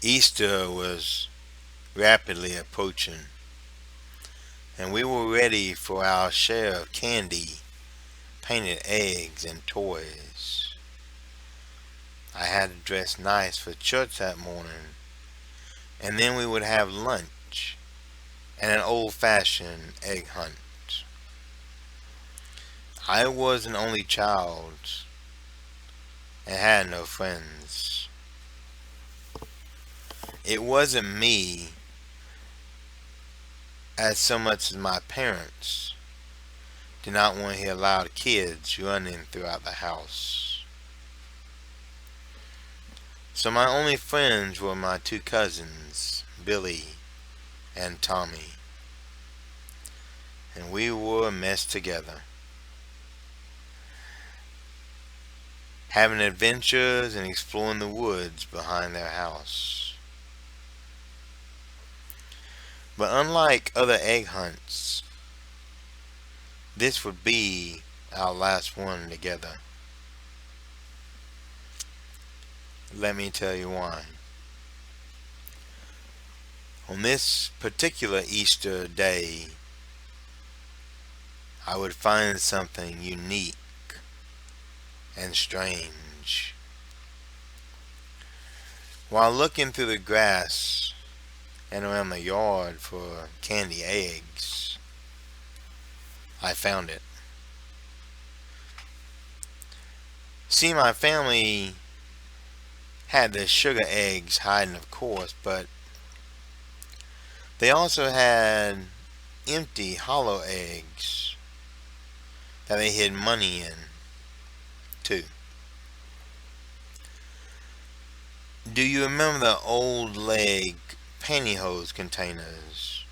Easter was rapidly approaching, and we were ready for our share of candy, painted eggs, and toys. I had to dress nice for church that morning, and then we would have lunch and an old-fashioned egg hunt. I was an only child and had no friends. It wasn't me as so much as my parents did not want to hear loud kids running throughout the house. So my only friends were my two cousins, Billy and Tommy, and we were a mess together, having adventures and exploring the woods behind their house. But unlike other egg hunts, this would be our last one together. Let me tell you why. On this particular Easter day, I would find something unique and strange. While looking through the grass and around the yard for candy eggs, I found it. See, my family had the sugar eggs hiding, of course, but they also had empty, hollow eggs that they hid money in, too. Do you remember the old leg pantyhose containers?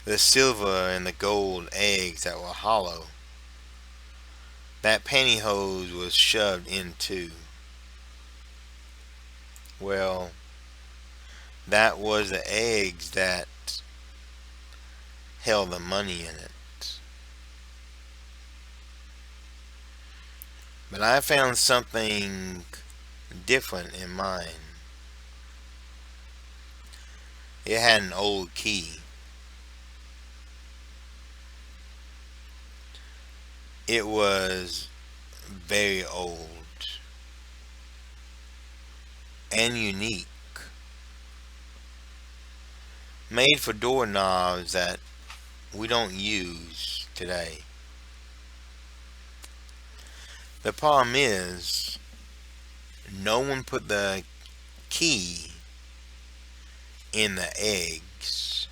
The silver and the gold eggs that were hollow. That pantyhose was shoved into. Well, that was the eggs that held the money in it. But I found something different in mine. It had an old key. It was very old and unique, made for doorknobs that we don't use today. The problem is, no one put the key in the eggs.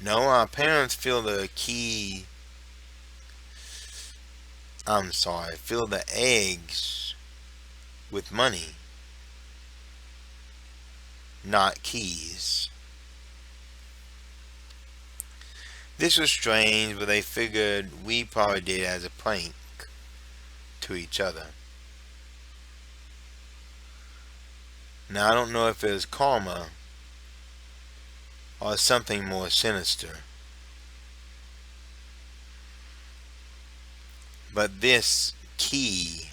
No, our parents filled the key, filled the eggs with money, not keys. This was strange, but they figured we probably did it as a prank to each other. Now, I don't know if it was karma or something more sinister, but this key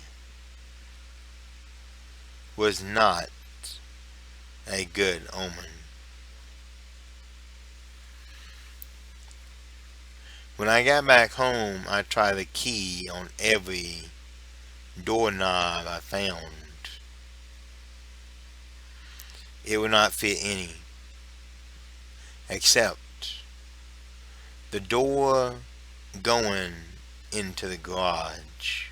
was not a good omen. When I got back home, I tried the key on every doorknob I found. It would not fit any, except the door going into the garage.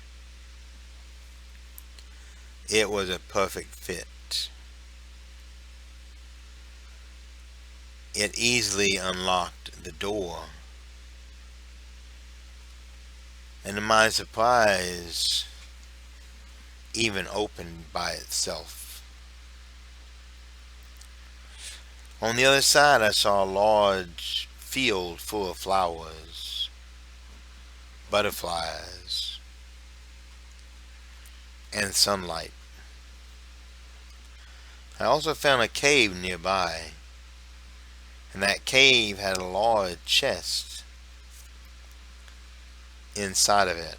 It was a perfect fit. It easily unlocked the door. And to my surprise, even opened by itself. On the other side, I saw a large field full of flowers, butterflies, and sunlight. I also found a cave nearby, and that cave had a large chest inside of it.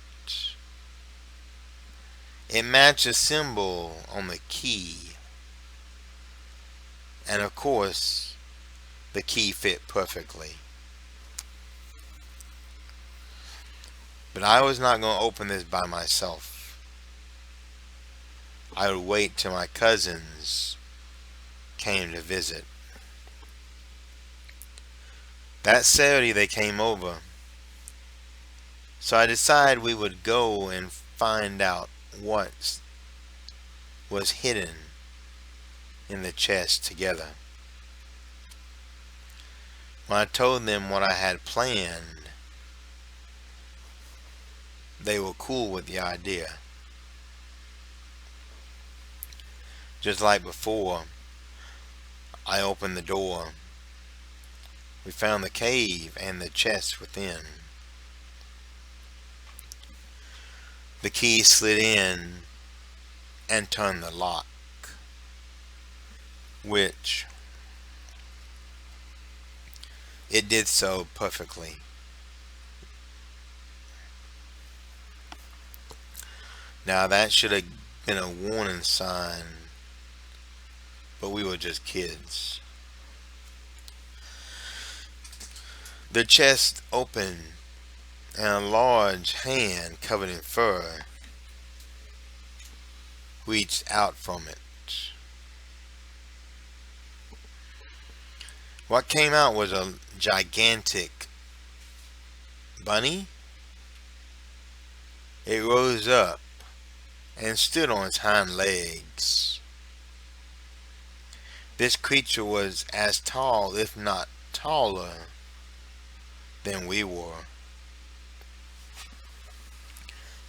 It matched a symbol on the key, and of course, the key fit perfectly. But I was not going to open this by myself. I would wait till my cousins came to visit. That Saturday they came over, so I decided we would go and find out what was hidden in the chest together. When I told them what I had planned, they were cool with the idea. Just like before, I opened the door. We found the cave and the chest within. The key slid in and turned the lock, which it did so perfectly. Now that should have been a warning sign, but we were just kids. The chest opened and a large hand covered in fur reached out from it. What came out was a gigantic bunny. It rose up and stood on its hind legs. This creature was as tall, if not taller, than we were.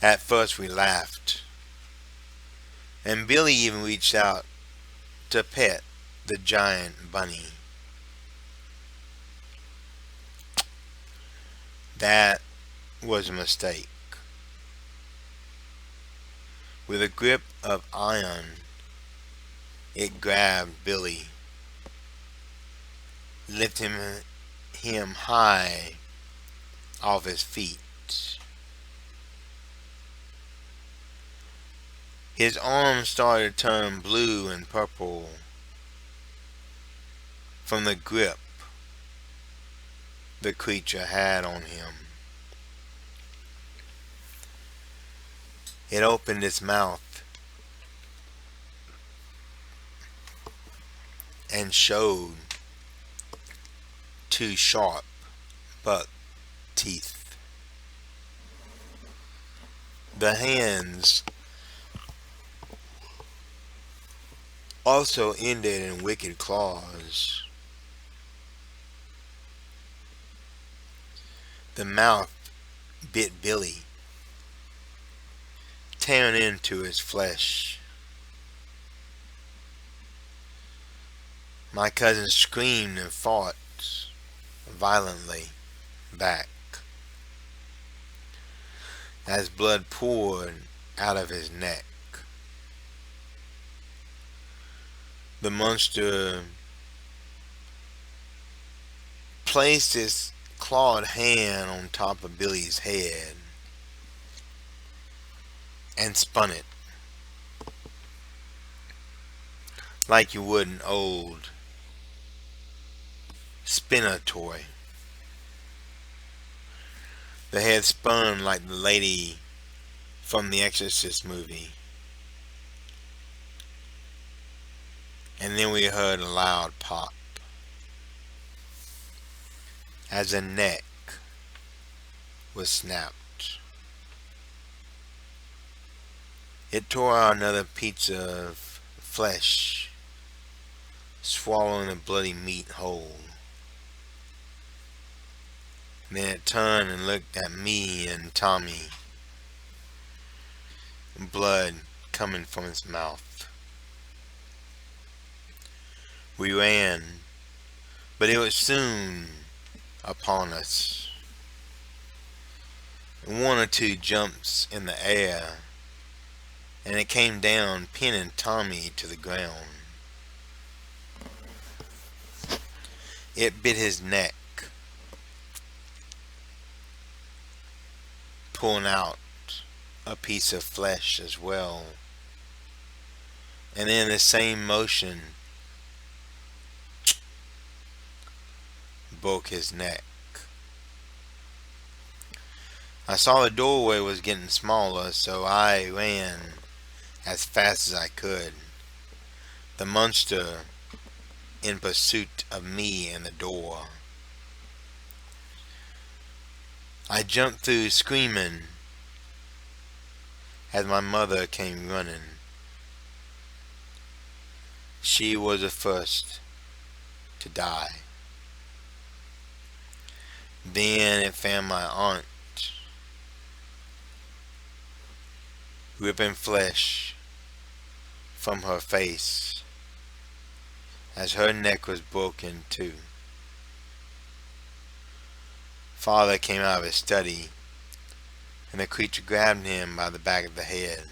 At first we laughed, and Billy even reached out to pet the giant bunny. That was a mistake. With a grip of iron, it grabbed Billy, lifting him high off his feet. His arms started to turn blue and purple from the grip the creature had on him. It opened its mouth and showed two sharp buck teeth. The hands also ended in wicked claws. The mouth bit Billy, tearing into his flesh. My cousin screamed and fought violently back as blood poured out of his neck. The monster placed its clawed hand on top of Billy's head and spun it like you would an old spinner toy. The head spun like the lady from the Exorcist movie. And then we heard a loud pop as a neck was snapped. It tore out another piece of flesh, swallowing the bloody meat whole. Then it turned and looked at me and Tommy, blood coming from its mouth. We ran, but it was soon upon us. One or two jumps in the air, and it came down, pinning Tommy to the ground. It bit his neck, pulling out a piece of flesh as well. And in the same motion, broke his neck. I saw the doorway was getting smaller, so I ran as fast as I could. The monster in pursuit of me and the door. I jumped through screaming as my mother came running. She was the first to die. Then it found my aunt, ripping flesh from her face as her neck was broken too. Father came out of his study, and the creature grabbed him by the back of the head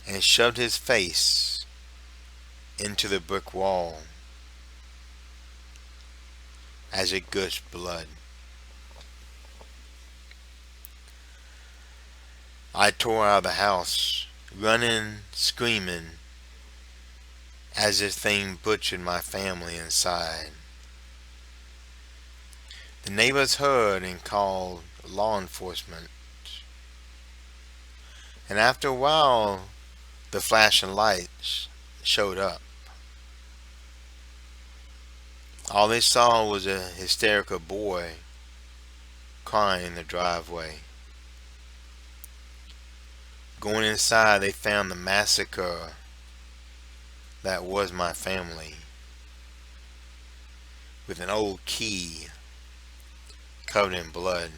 and shoved his face into the brick wall as it gushed blood. I tore out of the house, running, screaming, as this thing butchered my family inside. The neighbors heard and called law enforcement. And after a while, the flashing lights showed up. All they saw was a hysterical boy crying in the driveway. Going inside, they found the massacre that was my family, with an old key covered in blood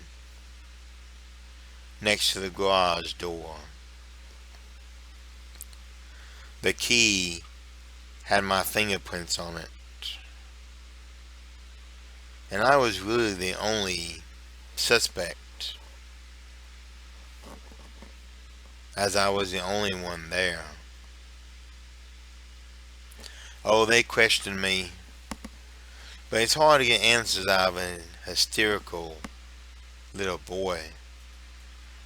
next to the garage door. The key had my fingerprints on it, and I was really the only suspect, as I was the only one there. Oh, they questioned me, but it's hard to get answers out of a hysterical little boy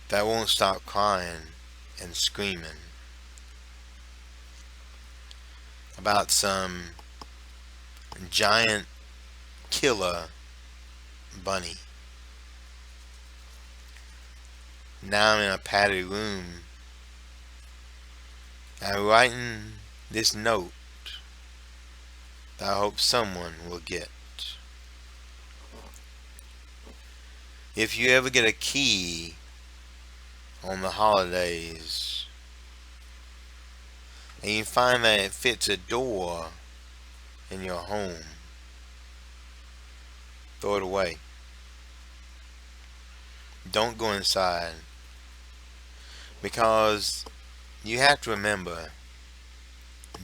that won't stop crying and screaming about some giant killer bunny. Now I'm in a padded room. I'm writing this note that I hope someone will get. If you ever get a key on the holidays and you find that it fits a door in your home, throw it away. Don't go inside, because you have to remember,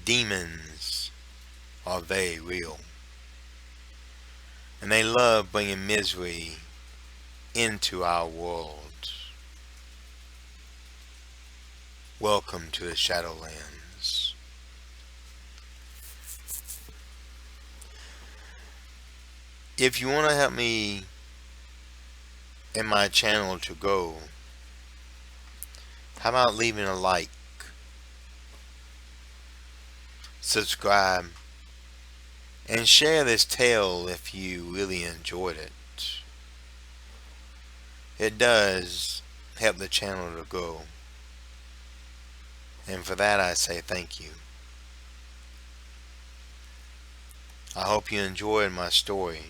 demons are very real, and they love bringing misery into our world. Welcome to the Shadowlands. If you want to help me in my channel to grow, how about leaving a like, subscribe, and share this tale if you really enjoyed it. It does help the channel to grow, and for that I say thank you. I hope you enjoyed my story.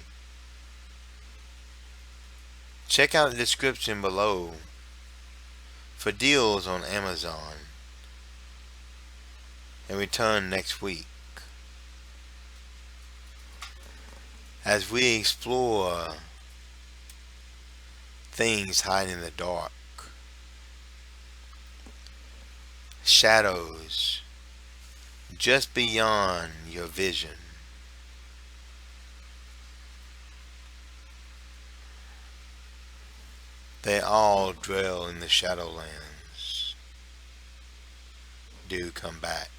Check out the description below for deals on Amazon, and return next week as we explore things hiding in the dark, shadows just beyond your vision. They all dwell in the Shadowlands. Do come back.